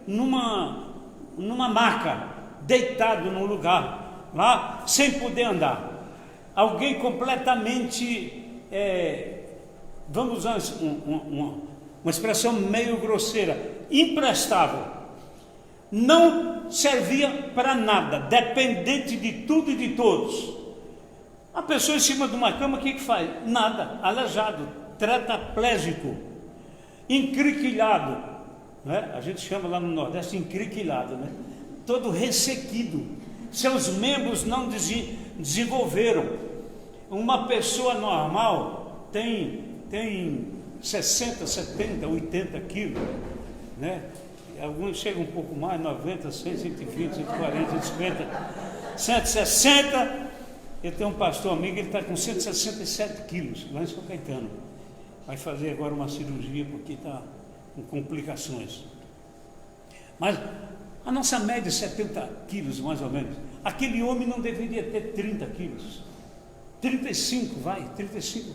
numa maca, deitado num lugar, lá, sem poder andar. Alguém completamente, vamos usar uma expressão meio grosseira, imprestável. Não servia para nada, dependente de tudo e de todos. A pessoa em cima de uma cama, o que faz? Nada, aleijado, tetraplégico, encriquilhado, né? A gente chama lá no Nordeste encriquilado, né? Todo ressequido, seus membros não desenvolveram. Uma pessoa normal tem 60, 70, 80 quilos, né? Alguns chegam um pouco mais, 90, 100, 120, 140, 150, 160. Eu tenho um pastor amigo, ele está com 167 quilos, lá em São Caetano. Vai fazer agora uma cirurgia porque está com complicações. Mas a nossa média é 70 quilos, mais ou menos. Aquele homem não deveria ter 30 quilos. 35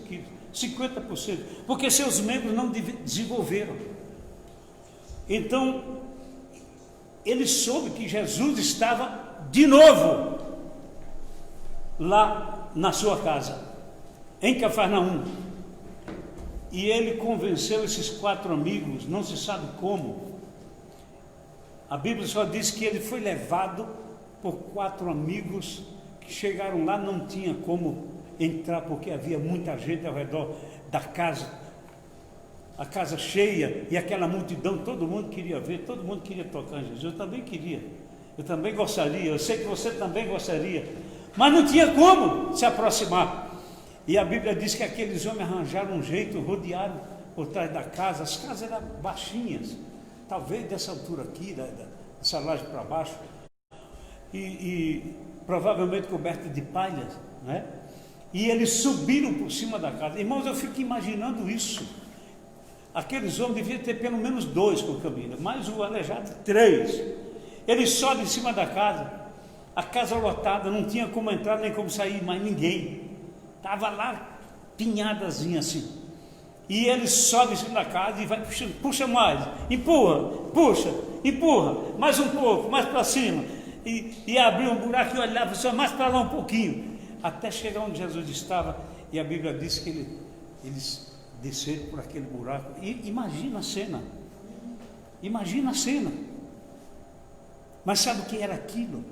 quilos, 50%, porque seus membros não desenvolveram. Então, ele soube que Jesus estava de novo lá na sua casa, em Cafarnaum. E ele convenceu esses 4 amigos, não se sabe como. A Bíblia só diz que ele foi levado por 4 amigos que chegaram lá, não tinha como entrar, porque havia muita gente ao redor da casa. A casa cheia e aquela multidão, todo mundo queria ver, todo mundo queria tocar em Jesus. Eu também queria, eu também gostaria, eu sei que você também gostaria, mas não tinha como se aproximar. E a Bíblia diz que aqueles homens arranjaram um jeito, rodearam por trás da casa. As casas eram baixinhas, talvez dessa altura aqui, dessa laje para baixo, e provavelmente coberta de palhas, né? E eles subiram por cima da casa. Irmãos, eu fico imaginando isso. Aqueles homens deviam ter pelo menos 2 com caminho, mais o aleijado 3. Eles sobem em cima da casa, a casa lotada, não tinha como entrar nem como sair, mais ninguém. Estava lá, pinhadazinha assim. E eles sobem em cima da casa e vai puxando, puxa mais, empurra, puxa, empurra, mais um pouco, mais para cima. E abriu um buraco e olhava só mais para lá um pouquinho, até chegar onde Jesus estava. E a Bíblia diz que eles desceram por aquele buraco. E imagina a cena. Imagina a cena. Mas sabe o que era aquilo?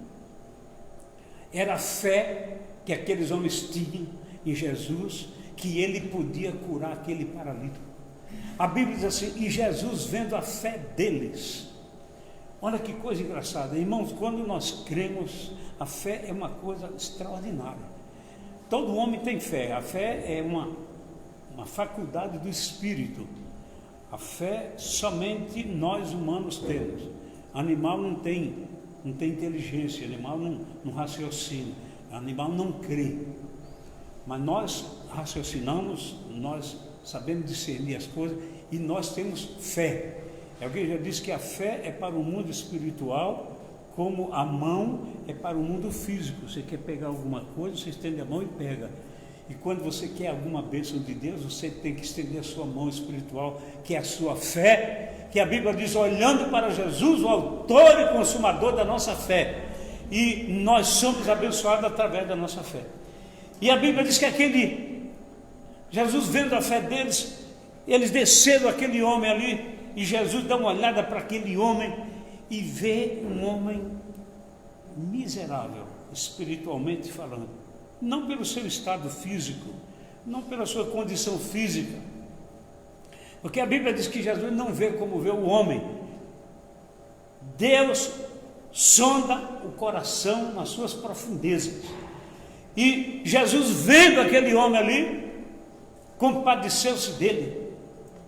Era a fé que aqueles homens tinham em Jesus, que ele podia curar aquele paralítico. A Bíblia diz assim: e Jesus, vendo a fé deles. Olha que coisa engraçada, irmãos, quando nós cremos, a fé é uma coisa extraordinária. Todo homem tem fé. A fé é uma faculdade do Espírito. A fé somente nós humanos temos. Animal não tem inteligência, animal não raciocina, animal não crê. Mas nós raciocinamos, nós sabemos discernir as coisas e nós temos fé. Alguém já disse que a fé é para o mundo espiritual, como a mão é para o mundo físico. Você quer pegar alguma coisa, você estende a mão e pega. E quando você quer alguma bênção de Deus, você tem que estender a sua mão espiritual, que é a sua fé, que a Bíblia diz, olhando para Jesus, o autor e consumador da nossa fé. E nós somos abençoados através da nossa fé. E a Bíblia diz que Jesus, vendo a fé deles, eles desceram aquele homem ali, e Jesus dá uma olhada para aquele homem e vê um homem miserável, espiritualmente falando. Não pelo seu estado físico, não pela sua condição física, porque a Bíblia diz que Jesus não vê como vê o homem. Deus sonda o coração nas suas profundezas. E Jesus, vendo aquele homem ali, compadeceu-se dele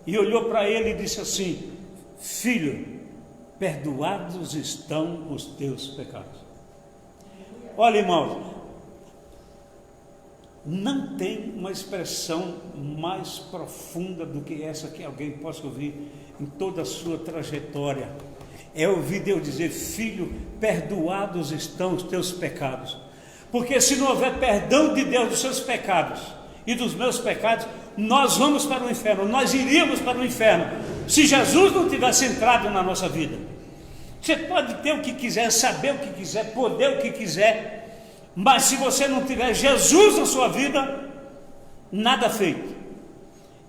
e olhou para ele e disse assim: filho, perdoados estão os teus pecados. Olha, irmãos, não tem uma expressão mais profunda do que essa que alguém possa ouvir em toda a sua trajetória. É ouvir Deus dizer: filho, perdoados estão os teus pecados. Porque se não houver perdão de Deus dos seus pecados e dos meus pecados, nós vamos para o inferno, nós iríamos para o inferno, se Jesus não tivesse entrado na nossa vida. Você pode ter o que quiser, saber o que quiser, poder o que quiser, mas se você não tiver Jesus na sua vida, nada feito.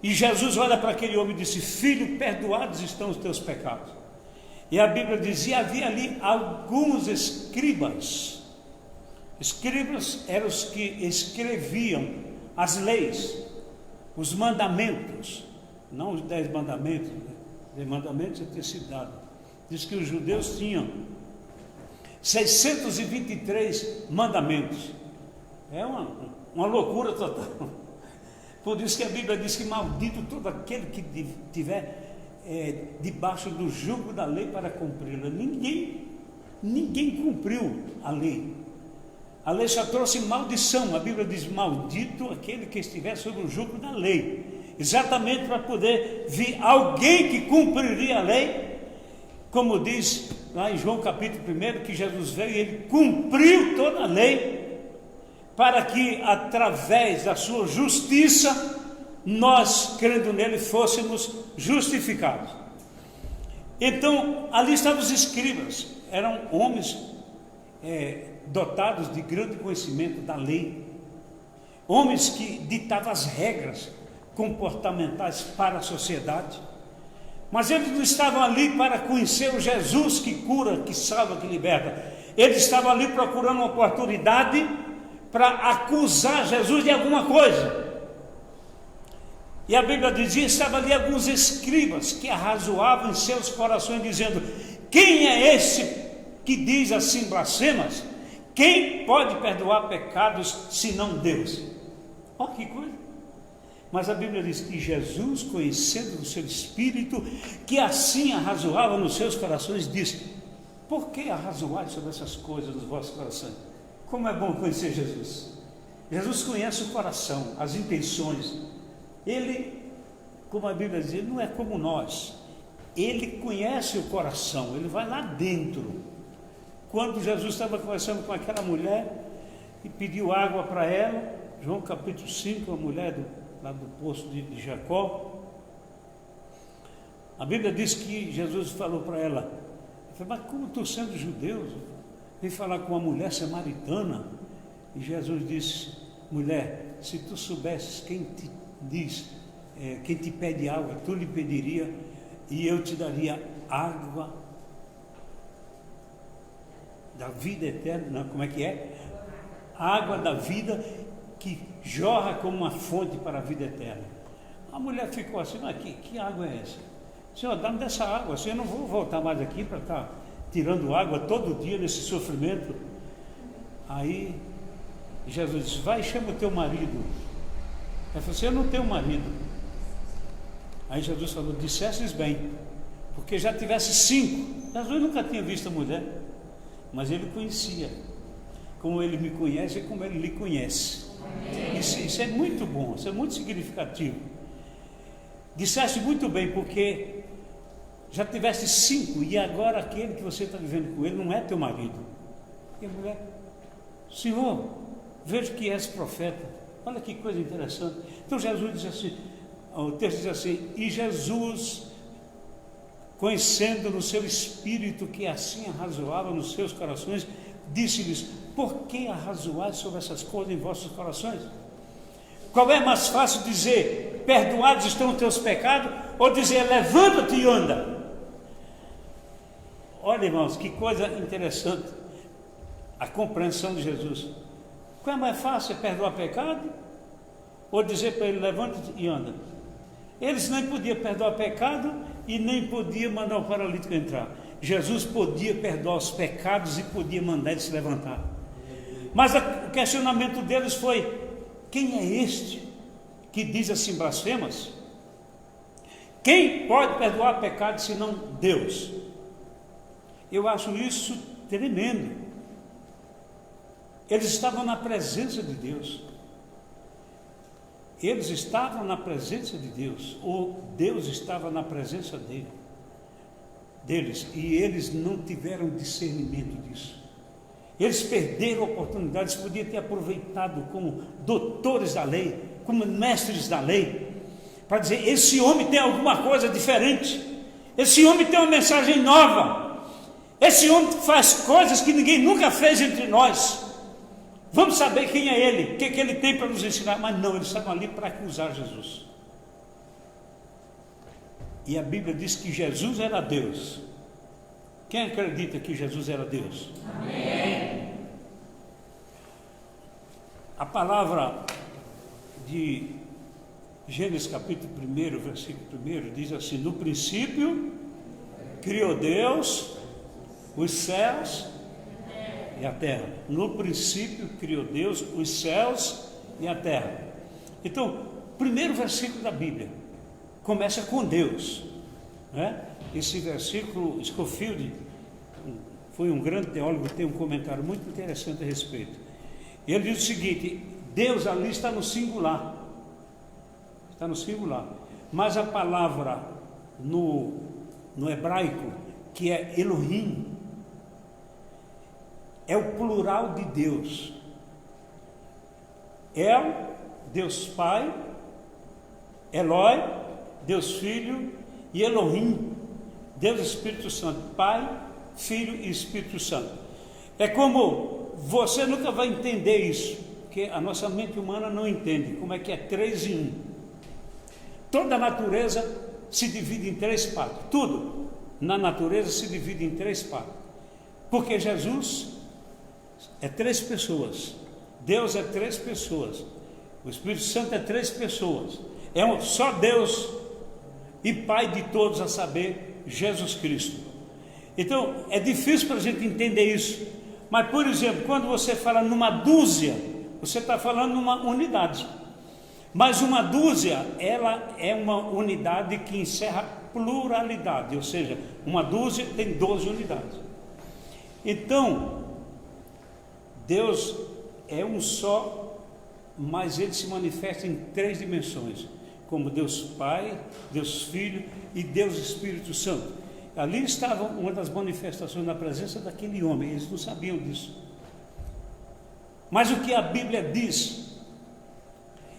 E Jesus olha para aquele homem e disse: filho, perdoados estão os teus pecados. E a Bíblia dizia: havia ali alguns escribas. Escribas eram os que escreviam as leis, os mandamentos, não os 10 mandamentos. Os mandamentos tinham sido dados. Diz que os judeus tinham 623 mandamentos. É uma loucura total. Por isso que a Bíblia diz que maldito todo aquele que tiver debaixo do jugo da lei para cumpri-la. Ninguém cumpriu a lei. A lei só trouxe maldição. A Bíblia diz: maldito aquele que estiver sob o jugo da lei. Exatamente para poder vir alguém que cumpriria a lei, como diz lá em João capítulo 1, que Jesus veio e ele cumpriu toda a lei, para que através da sua justiça, nós, crendo nele, fôssemos justificados. Então, ali estavam os escribas, eram homens dotados de grande conhecimento da lei, homens que ditavam as regras comportamentais para a sociedade, mas eles não estavam ali para conhecer o Jesus que cura, que salva, que liberta. Eles estavam ali procurando uma oportunidade para acusar Jesus de alguma coisa. E a Bíblia dizia: estavam ali alguns escribas que arrazoavam em seus corações, dizendo: quem é esse que diz assim blasfemas? Quem pode perdoar pecados senão Deus? Olha que coisa. Mas a Bíblia diz que Jesus, conhecendo o seu espírito, que assim arrazoava nos seus corações, disse: por que arrazoais sobre essas coisas nos vossos corações? Como é bom conhecer Jesus. Jesus conhece o coração, as intenções. Ele, como a Bíblia diz, ele não é como nós. Ele conhece o coração, ele vai lá dentro. Quando Jesus estava conversando com aquela mulher e pediu água para ela, João capítulo 5, a mulher lá do poço de Jacó, a Bíblia diz que Jesus falou para ela: mas como tu, sendo judeu, vem falar com uma mulher samaritana? E Jesus disse: mulher, se tu soubesses quem te diz, quem te pede água, tu lhe pediria e eu te daria água da vida eterna. Não, como é que é? Água da vida que jorra como uma fonte para a vida eterna. A mulher ficou assim: mas que água é essa? Senhor, dá-me dessa água, assim eu não vou voltar mais aqui para estar tirando água todo dia nesse sofrimento. Aí Jesus disse: vai, chama o teu marido. Ela falou assim: eu não tenho marido. Aí Jesus falou: dissestes bem, porque já tivesse 5. Jesus nunca tinha visto a mulher, mas ele conhecia, como ele me conhece e como ele lhe conhece. Isso é muito bom, isso é muito significativo. Disseste muito bem, porque já tiveste 5 e agora aquele que você está vivendo com ele não é teu marido. E a mulher: Senhor, vejo que és profeta. Olha que coisa interessante. Então Jesus diz assim, o texto diz assim: e Jesus, conhecendo no seu espírito que assim arrazoava nos seus corações, disse-lhes: por que arrazoais sobre essas coisas em vossos corações? Qual é mais fácil dizer: perdoados estão os teus pecados, ou dizer: levanta-te e anda? Olha, irmãos, que coisa interessante a compreensão de Jesus. Qual é mais fácil, é perdoar pecado, ou dizer para ele: levanta-te e anda? Eles nem podiam perdoar pecado e nem podiam mandar o paralítico entrar. Jesus podia perdoar os pecados e podia mandar ele se levantar. Mas o questionamento deles foi: quem é este que diz assim blasfemas? Quem pode perdoar pecados senão Deus? Eu acho isso tremendo. Eles estavam na presença de Deus. Eles estavam na presença de Deus, ou Deus estava na presença deles, e eles não tiveram discernimento disso. Eles perderam oportunidades, podiam ter aproveitado como doutores da lei, como mestres da lei, para dizer: esse homem tem alguma coisa diferente, esse homem tem uma mensagem nova. Esse homem faz coisas que ninguém nunca fez entre nós. Vamos saber quem é ele, o que ele tem para nos ensinar. Mas não, eles estavam ali para acusar Jesus. E a Bíblia diz que Jesus era Deus. Quem acredita que Jesus era Deus? Amém. A palavra de Gênesis capítulo 1, versículo 1, diz assim: no princípio criou Deus os céus e a terra. No princípio criou Deus os céus e a terra. Então, primeiro versículo da Bíblia começa com Deus, né? Esse versículo, Scofield foi um grande teólogo, tem um comentário muito interessante a respeito. Ele diz o seguinte: Deus ali está no singular, mas a palavra no hebraico, que é Elohim, é o plural de Deus. El, Deus Pai, Eloi, Deus Filho, e Elohim, Deus Espírito Santo, Pai, Filho e Espírito Santo. É como você nunca vai entender isso, porque a nossa mente humana não entende como é que é 3 em 1. Toda a natureza se divide em 3 partes. Tudo na natureza se divide em 3 partes. Porque Jesus é 3 pessoas. Deus é 3 pessoas. O Espírito Santo é 3 pessoas. É só Deus e Pai de todos, a saber, Jesus Cristo. Então, é difícil para a gente entender isso. Mas, por exemplo, quando você fala numa dúzia, você está falando numa unidade. Mas uma dúzia, ela é uma unidade que encerra pluralidade. Ou seja, uma dúzia tem 12 unidades. Então, Deus é um só, mas ele se manifesta em 3 dimensões. Como Deus Pai, Deus Filho e Deus Espírito Santo. Ali estava uma das manifestações da presença daquele homem, eles não sabiam disso. Mas o que a Bíblia diz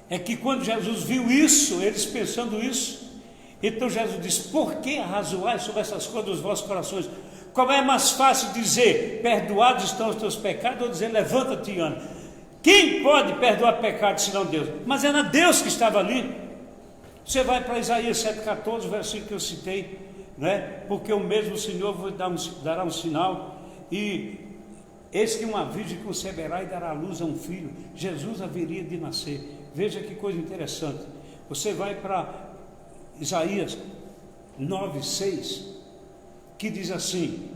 é que quando Jesus viu isso, eles pensando isso, então Jesus disse: por que arrazoais sobre essas coisas dos vossos corações? Qual é mais fácil dizer, perdoados estão os teus pecados, ou dizer, levanta-te e anda? Quem pode perdoar pecados senão Deus? Mas era Deus que estava ali. Você vai para Isaías 7,14, o versículo que eu citei, né? Porque o mesmo Senhor vos dará um sinal, e eis que uma virgem conceberá e dará à luz a um filho. Jesus haveria de nascer. Veja que coisa interessante. Você vai para Isaías 9,6, que diz assim,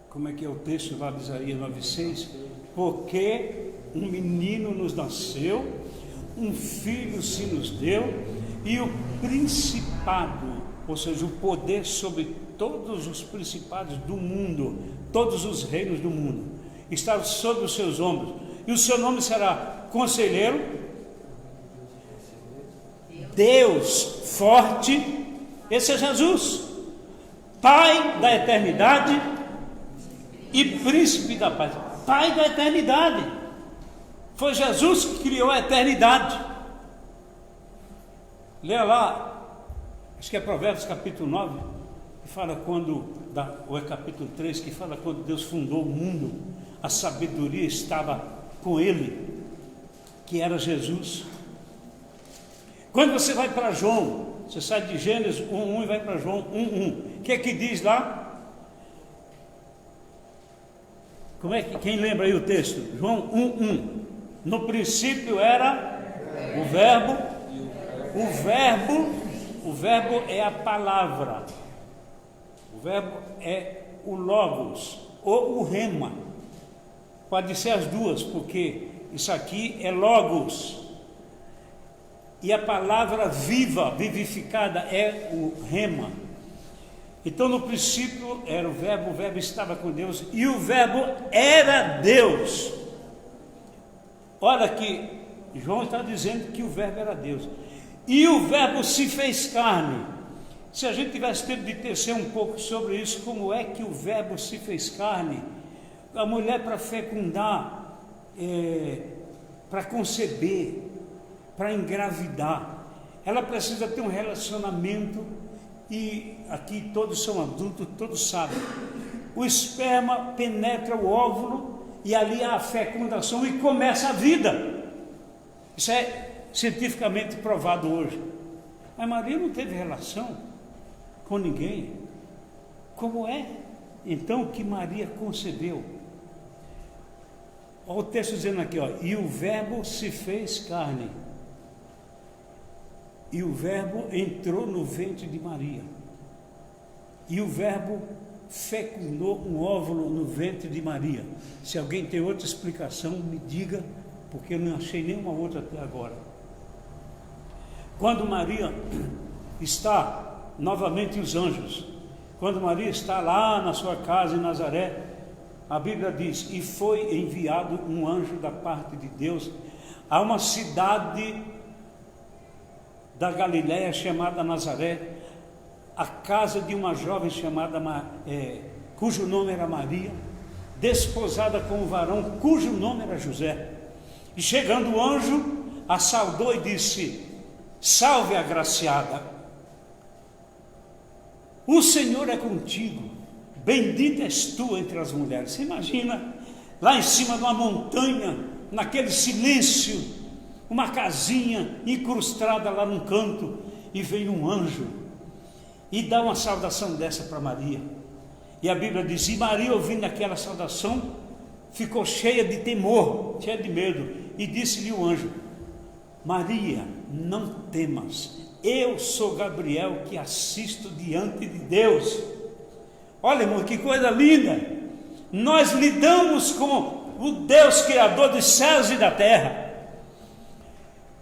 como é que é o texto lá de Isaías 9,6? Porque um menino nos nasceu, um filho se nos deu, e o principado, ou seja, o poder sobre todos os principados do mundo, todos os reinos do mundo, está sobre os seus ombros, e o seu nome será Conselheiro, Deus Forte, esse é Jesus, Pai da eternidade e Príncipe da paz. Pai da eternidade, foi Jesus que criou a eternidade. Leia lá, acho que é Provérbios capítulo 9, que fala ou é capítulo 3, que fala quando Deus fundou o mundo, a sabedoria estava com ele, que era Jesus. Quando você vai para João, você sai de Gênesis 1:1 e vai para João 1:1, o que é que diz lá? Como é que, quem lembra aí o texto? João 1:1. No princípio era o verbo. O verbo é a palavra. O verbo é o logos ou o rema. Pode ser as duas, porque isso aqui é logos. E a palavra viva, vivificada, é o rema. Então no princípio era o verbo estava com Deus, e o verbo era Deus. Olha que João está dizendo que o verbo era Deus. E o verbo se fez carne. Se a gente tivesse tempo de tecer um pouco sobre isso, como é que o verbo se fez carne? A mulher, para fecundar, para conceber, para engravidar, ela precisa ter um relacionamento e aqui todos são adultos, todos sabem, o esperma penetra o óvulo e ali há a fecundação e começa a vida. Isso é cientificamente provado hoje. Mas Maria não teve relação com ninguém. Como é então que Maria concebeu? Olha o texto dizendo aqui, ó, e o verbo se fez carne. E o verbo entrou no ventre de Maria. E o verbo fecundou um óvulo no ventre de Maria. Se alguém tem outra explicação, me diga, porque eu não achei nenhuma outra até agora. Quando Maria está, novamente os anjos, quando Maria está lá na sua casa em Nazaré, a Bíblia diz, e foi enviado um anjo da parte de Deus a uma cidade da Galiléia chamada Nazaré, a casa de uma jovem chamada, cujo nome era Maria, desposada com um varão cujo nome era José. E chegando o anjo, a saudou e disse, salve agraciada, o Senhor é contigo, bendita és tu entre as mulheres. Você imagina, lá em cima de uma montanha, naquele silêncio, uma casinha incrustada lá num canto, e vem um anjo e dá uma saudação dessa para Maria. E a Bíblia diz, e Maria, ouvindo aquela saudação, ficou cheia de temor, cheia de medo, e disse-lhe o anjo, Maria, não temas, eu sou Gabriel que assisto diante de Deus. Olha, irmão, que coisa linda! Nós lidamos com o Deus Criador dos céus e da terra.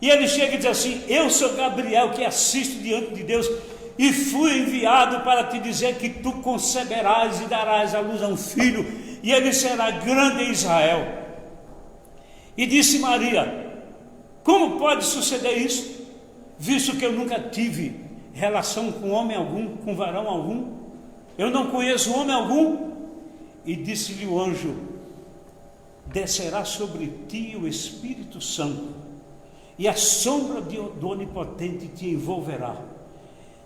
E ele chega e diz assim, eu sou Gabriel que assisto diante de Deus, e fui enviado para te dizer que tu conceberás e darás à luz a um filho, e ele será grande em Israel. E disse Maria, como pode suceder isso, visto que eu nunca tive relação com homem algum, com varão algum, eu não conheço homem algum? E disse-lhe o anjo, descerá sobre ti o Espírito Santo, e a sombra do Onipotente te envolverá,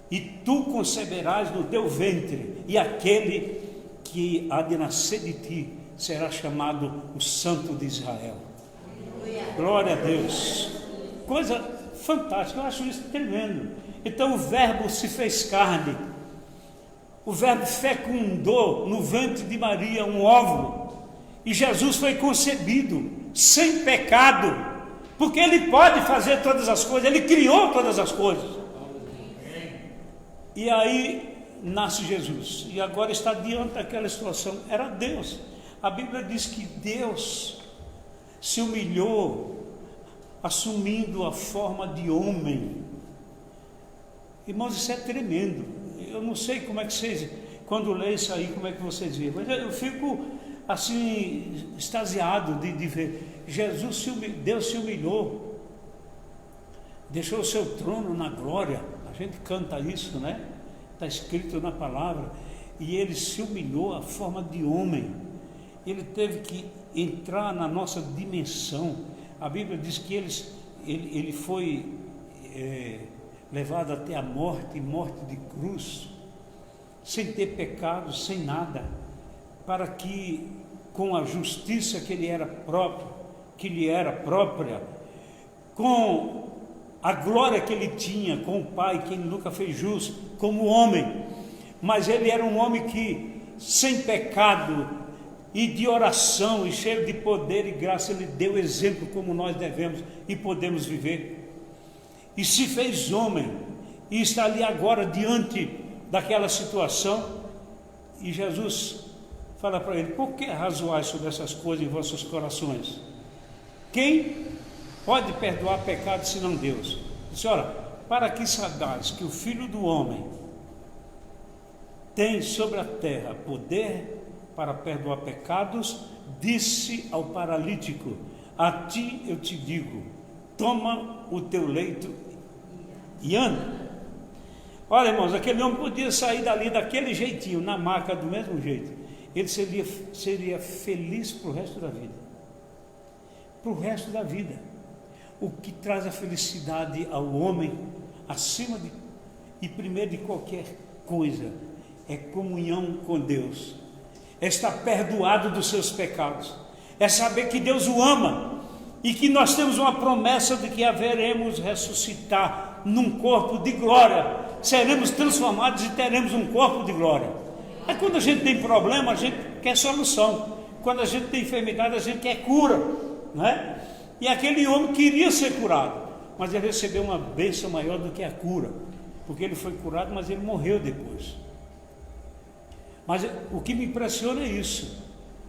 e tu conceberás no teu ventre, e aquele que há de nascer de ti será chamado o Santo de Israel. Glória a Deus. Coisa fantástica, eu acho isso tremendo. Então o verbo se fez carne, o verbo fecundou no ventre de Maria um óvulo, e Jesus foi concebido sem pecado, porque ele pode fazer todas as coisas, ele criou todas as coisas. E aí nasce Jesus, e agora está diante daquela situação. Era Deus. A Bíblia diz que Deus se humilhou, assumindo a forma de homem. Irmãos, isso é tremendo. Eu não sei como é que vocês, quando lê isso aí, como é que vocês veem, mas eu fico assim, extasiado de ver. Deus se humilhou, deixou o seu trono na glória. A gente canta isso, né? Está escrito na palavra. E ele se humilhou à forma de homem. Ele teve que entrar na nossa dimensão. A Bíblia diz que ele foi levado até a morte de cruz, sem ter pecado, sem nada, para que com a justiça que lhe era própria, com a glória que ele tinha com o Pai, que ele nunca fez jus, como homem, mas ele era um homem que, sem pecado e de oração, e cheio de poder e graça, ele deu exemplo como nós devemos e podemos viver, e se fez homem, e está ali agora diante daquela situação, e Jesus fala para ele, por que razoais sobre essas coisas em vossos corações? Quem pode perdoar pecados senão Deus? Disse, ora, para que saibais que o Filho do Homem tem sobre a terra poder para perdoar pecados, disse ao paralítico, a ti eu te digo, toma o teu leito e anda. Olha, irmãos, aquele homem podia sair dali daquele jeitinho, na maca do mesmo jeito, ele seria feliz para o resto da vida. Para o resto da vida. O que traz a felicidade ao homem, acima de e primeiro de qualquer coisa, é comunhão com Deus, é estar perdoado dos seus pecados, é saber que Deus o ama e que nós temos uma promessa de que haveremos ressuscitar num corpo de glória, seremos transformados e teremos um corpo de glória. É quando a gente tem problema, a gente quer solução, quando a gente tem enfermidade, a gente quer cura, não é? E aquele homem queria ser curado, mas ele recebeu uma bênção maior do que a cura, porque ele foi curado, mas ele morreu depois. Mas o que me impressiona é isso.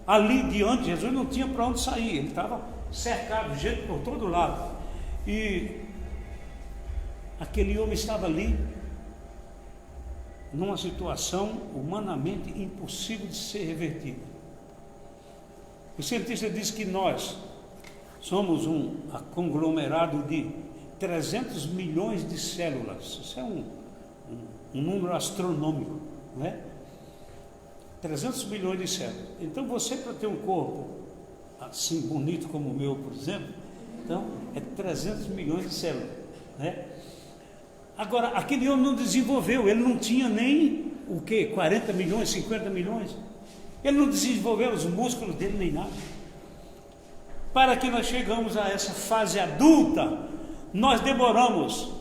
Ali diante, Jesus não tinha para onde sair, ele estava cercado, gente por todo lado, e aquele homem estava ali numa situação humanamente impossível de ser revertida. O cientista diz que nós somos um conglomerado de 300 milhões de células. Isso é um número astronômico, não é? 300 milhões de células. Então você, para ter um corpo assim bonito como o meu, por exemplo, então é 300 milhões de células, né? Agora, aquele homem não desenvolveu, ele não tinha nem o quê? 40 milhões, 50 milhões. Ele não desenvolveu os músculos dele nem nada. Para que nós chegamos a essa fase adulta, nós demoramos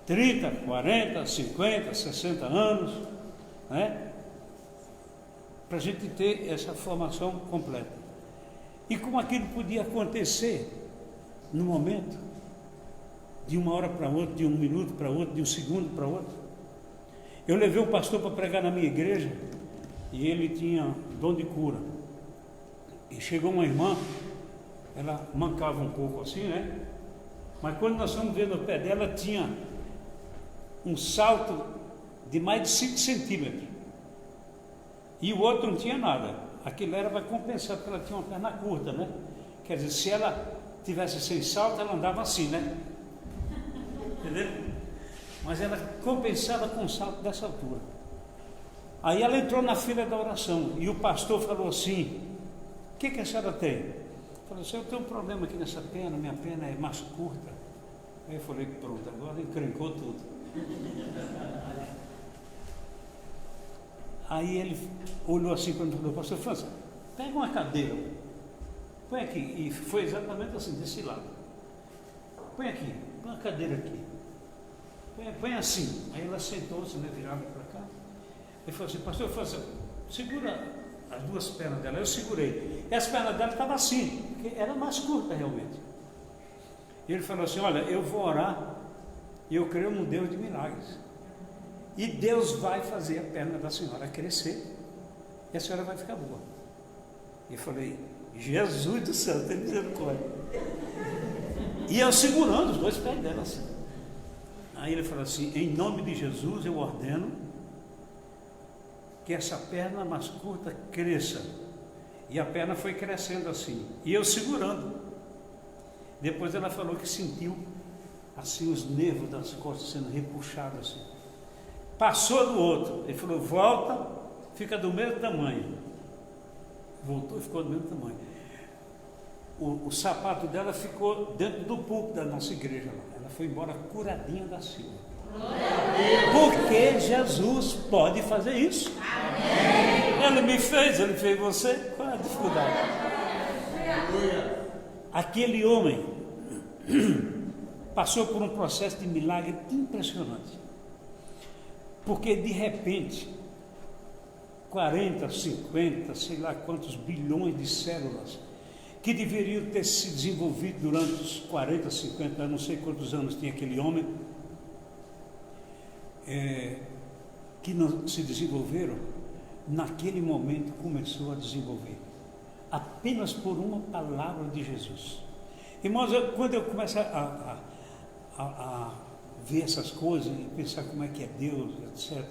30, 40, 50, 60 anos, né? Para a gente ter essa formação completa. E como aquilo podia acontecer no momento, de uma hora para outra, de um minuto para outro, de um segundo para outro. Eu levei um pastor para pregar na minha igreja, e ele tinha dom de cura. E chegou uma irmã, ela mancava um pouco assim, né? Mas quando nós fomos ver no pé dela, tinha um salto de mais de 5 centímetros. E o outro não tinha nada. Aquilo era para compensar, porque ela tinha uma perna curta, né? Quer dizer, se ela tivesse sem salto, ela andava assim, né? Entendeu? Mas ela compensava com um salto dessa altura. Aí ela entrou na fila da oração e o pastor falou assim: o que a senhora tem? Falou assim: eu tenho um problema aqui nessa perna, minha perna é mais curta. Aí eu falei: pronto, agora encrencou tudo. Aí ele olhou assim quando falou: pastor França, pega uma cadeira, põe aqui. E foi exatamente assim, desse lado. Põe aqui, põe uma cadeira aqui. Põe assim. Aí ela sentou-se, né, virada para cá. Ele falou assim: pastor França, segura as duas pernas dela. Eu segurei. E as pernas dela estavam assim, porque era mais curta realmente. E ele falou assim: olha, eu vou orar e eu creio num Deus de milagres. E Deus vai fazer a perna da senhora crescer e a senhora vai ficar boa. E eu falei: Jesus do céu, tem misericórdia. E eu segurando os dois pés dela assim. Aí ele falou assim: em nome de Jesus eu ordeno que essa perna mais curta cresça. E a perna foi crescendo assim, e eu segurando. Depois ela falou que sentiu assim os nervos das costas sendo repuxados assim. Passou do outro, ele falou: volta, fica do mesmo tamanho. Voltou e ficou do mesmo tamanho. O sapato dela ficou dentro do púlpito da nossa igreja lá. Ela foi embora curadinha da Silva. Porque Jesus pode fazer isso. Amém. Ele me fez, ele fez você. Qual é a dificuldade? Aquele homem passou por um processo de milagre impressionante. Porque de repente 40, 50, sei lá quantos bilhões de células que deveriam ter se desenvolvido durante os 40, 50 anos, não sei quantos anos tinha aquele homem, que não se desenvolveram, naquele momento começou a desenvolver, apenas por uma palavra de Jesus. Irmãos, quando eu começo a ver essas coisas e pensar como é que é Deus, etc.,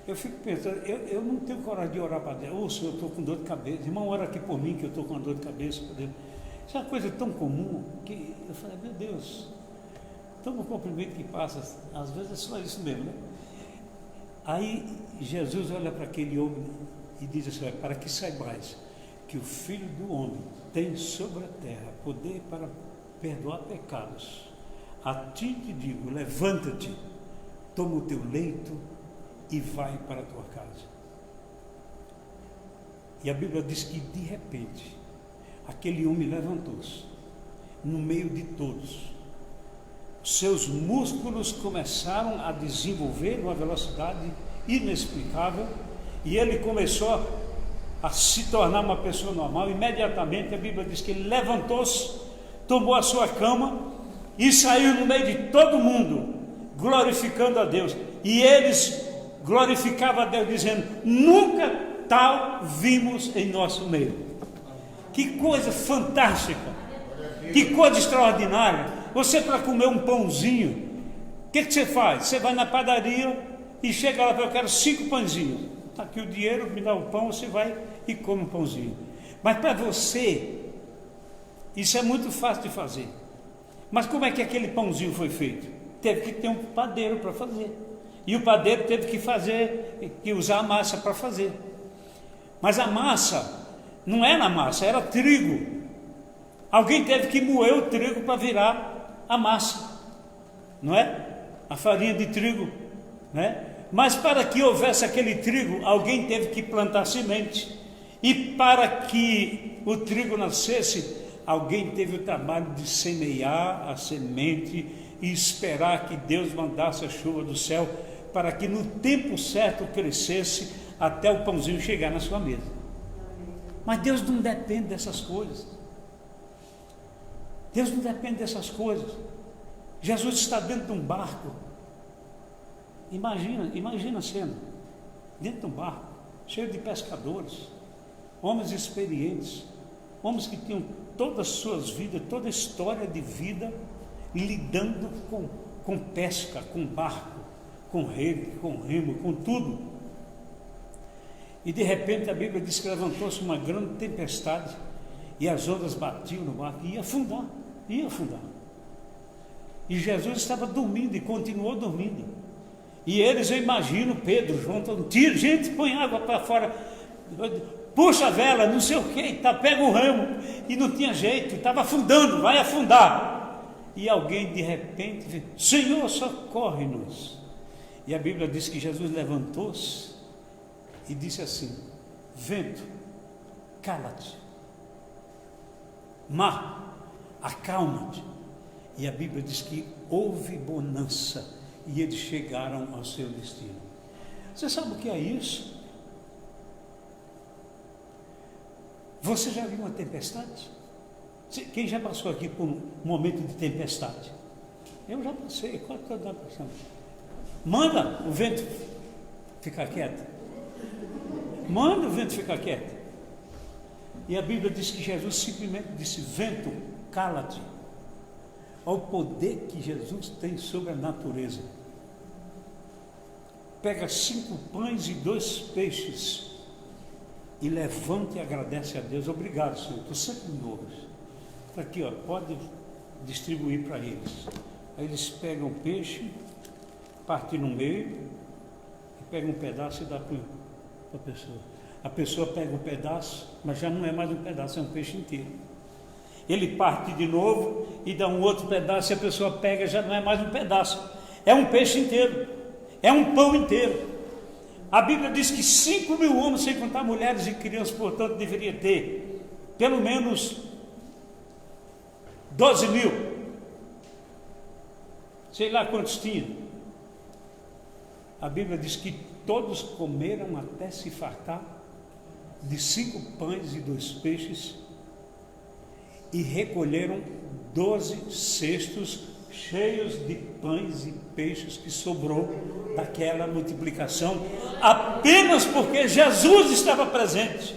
eu fico pensando, eu não tenho coragem de orar para Deus: Senhor, eu estou com dor de cabeça, irmão, ora aqui por mim que eu estou com dor de cabeça. Isso é uma coisa tão comum que eu falei: meu Deus, toma um comprimento que passa, às vezes é só isso mesmo, né? Aí Jesus olha para aquele homem e diz assim: para que saibais que o Filho do Homem tem sobre a terra poder para perdoar pecados, a ti te digo, levanta-te, toma o teu leito e vai para a tua casa. E a Bíblia diz que de repente aquele homem levantou-se no meio de todos. Seus músculos começaram a desenvolver uma velocidade inexplicável e ele começou a se tornar uma pessoa normal. Imediatamente a Bíblia diz que ele levantou-se, tomou a sua cama e saiu no meio de todo mundo, glorificando a Deus. E eles glorificavam a Deus, dizendo: nunca tal vimos em nosso meio. Que coisa fantástica, que coisa extraordinária. Você, para comer um pãozinho, o que você faz? Você vai na padaria e chega lá, eu quero 5 pãezinhos. Está aqui o dinheiro, me dá o pão, você vai e come um pãozinho. Mas para você, isso é muito fácil de fazer. Mas como é que aquele pãozinho foi feito? Teve que ter um padeiro para fazer. E o padeiro teve que usar a massa para fazer. Mas a massa não era a massa, era trigo. Alguém teve que moer o trigo para virar a massa, não é? A farinha de trigo, né? Mas para que houvesse aquele trigo, alguém teve que plantar semente. E para que o trigo nascesse, alguém teve o trabalho de semear a semente e esperar que Deus mandasse a chuva do céu para que no tempo certo crescesse até o pãozinho chegar na sua mesa. Mas Deus não depende dessas coisas. Deus não depende dessas coisas. Jesus está dentro de um barco. Imagina a cena. Dentro de um barco, cheio de pescadores, homens experientes, homens que tinham todas as suas vidas, toda a história de vida, lidando com pesca, com barco, com rede, com remo, com tudo. E de repente a Bíblia diz que levantou-se uma grande tempestade e as ondas batiam no barco e ia afundar. E Jesus estava dormindo e continuou dormindo. E eles, eu imagino, Pedro, João, tira, gente, põe água para fora, puxa a vela, não sei o que, pega o ramo, e não tinha jeito, estava afundando, vai afundar. E alguém de repente disse: Senhor, socorre-nos. E a Bíblia diz que Jesus levantou-se e disse assim: vento, cala-te, mar, acalma-te. E a Bíblia diz que houve bonança e eles chegaram ao seu destino. Você sabe o que é isso? Você já viu uma tempestade? Quem já passou aqui por um momento de tempestade? Eu já passei, quase toda a passando. Manda o vento ficar quieto. Manda o vento ficar quieto. E a Bíblia diz que Jesus simplesmente disse: vento, cala-te. Olha o poder que Jesus tem sobre a natureza. Pega 5 pães e 2 peixes e levanta e agradece a Deus. Obrigado, Senhor, estou sempre novos. Está aqui, ó, pode distribuir para eles. Aí eles pegam o peixe, partem no meio e pegam um pedaço e dá para a pessoa. A pessoa pega um pedaço, mas já não é mais um pedaço, é um peixe inteiro. Ele parte de novo e dá um outro pedaço, e a pessoa pega, já não é mais um pedaço, é um peixe inteiro, é um pão inteiro. A Bíblia diz que 5.000 homens, sem contar mulheres e crianças, portanto, deveria ter pelo menos 12.000, sei lá quantos tinha. A Bíblia diz que todos comeram até se fartar de 5 pães e 2 peixes e recolheram 12 cestos cheios de pães e peixes que sobrou daquela multiplicação, apenas porque Jesus estava presente.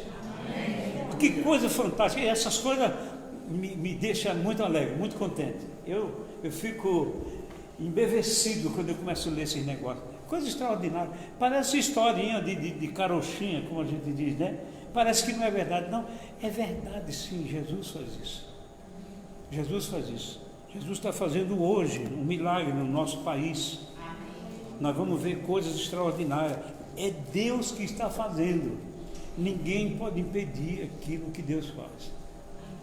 Que coisa fantástica! E essas coisas me deixam muito alegre, muito contente. Eu fico embevecido quando eu começo a ler esses negócios. Coisa extraordinária. Parece historinha de carochinha, como a gente diz, né? Parece que não é verdade. Não, é verdade sim, Jesus faz isso. Jesus faz isso. Jesus está fazendo hoje um milagre no nosso país. Nós vamos ver coisas extraordinárias. É Deus que está fazendo. Ninguém pode impedir aquilo que Deus faz.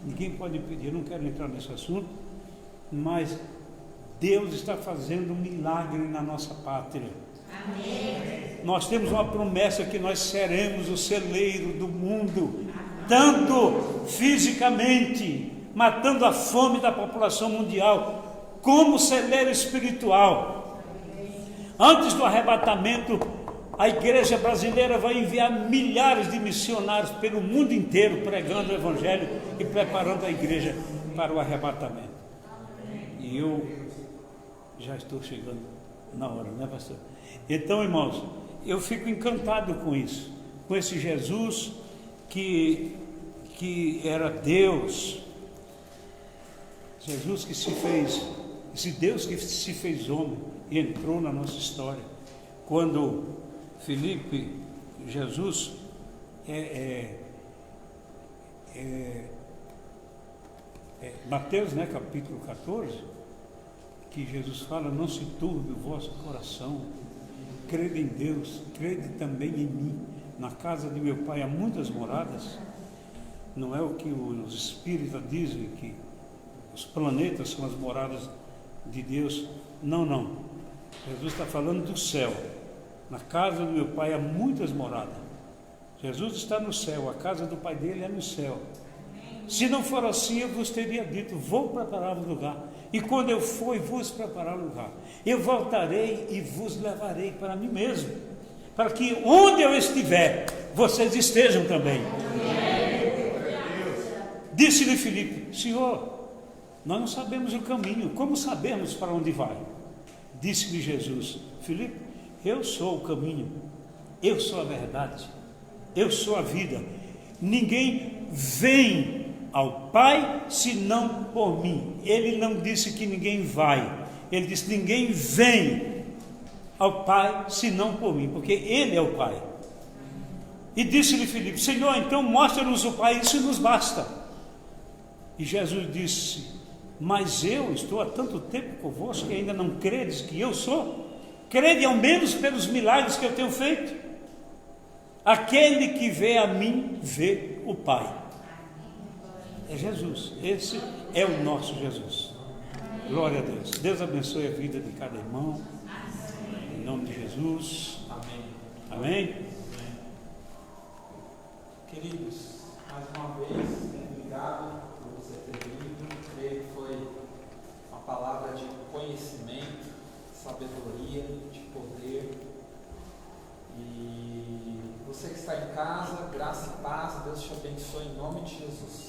Ninguém pode impedir. Eu não quero entrar nesse assunto, mas Deus está fazendo um milagre na nossa pátria. Amém. Nós temos uma promessa que nós seremos o celeiro do mundo, tanto fisicamente, matando a fome da população mundial, como celeiro espiritual. Antes do arrebatamento, a igreja brasileira vai enviar milhares de missionários pelo mundo inteiro, pregando o evangelho e preparando a igreja para o arrebatamento. E eu já estou chegando na hora, né, pastor? Então, irmãos, eu fico encantado com isso, com esse Jesus que era Deus, Jesus que se fez, esse Deus que se fez homem e entrou na nossa história. Quando Jesus Mateus, né, capítulo 14, que Jesus fala: não se turbe o vosso coração, crede em Deus, crede também em mim. Na casa de meu Pai há muitas moradas. Não é o que os espíritas dizem, que os planetas são as moradas de Deus. Não. Jesus está falando do céu. Na casa do meu Pai há muitas moradas. Jesus está no céu, a casa do Pai dele é no céu. Se não for assim, eu vos teria dito: vou preparar um lugar. E quando eu for e vos preparar um lugar, eu voltarei e vos levarei para mim mesmo, para que onde eu estiver, vocês estejam também. Disse-lhe Filipe: Senhor, nós não sabemos o caminho, como sabemos para onde vai? Disse-lhe Jesus: Filipe, eu sou o caminho, eu sou a verdade, eu sou a vida. Ninguém vem ao Pai senão por mim. Ele não disse que ninguém vai, ele disse: ninguém vem ao Pai senão por mim, porque Ele é o Pai. E disse-lhe Filipe: Senhor, então mostra-nos o Pai, isso nos basta. E Jesus disse: mas eu estou há tanto tempo convosco que ainda não credes que eu sou? Crede ao menos pelos milagres que eu tenho feito. Aquele que vê a mim, vê o Pai. É Jesus, esse é o nosso Jesus. Glória a Deus. Deus abençoe a vida de cada irmão, em nome de Jesus. Amém. Queridos, mais uma vez, obrigado por você ter vindo. Creio que foi uma palavra de conhecimento, sabedoria, de poder. E você que está em casa, graça e paz, Deus te abençoe em nome de Jesus.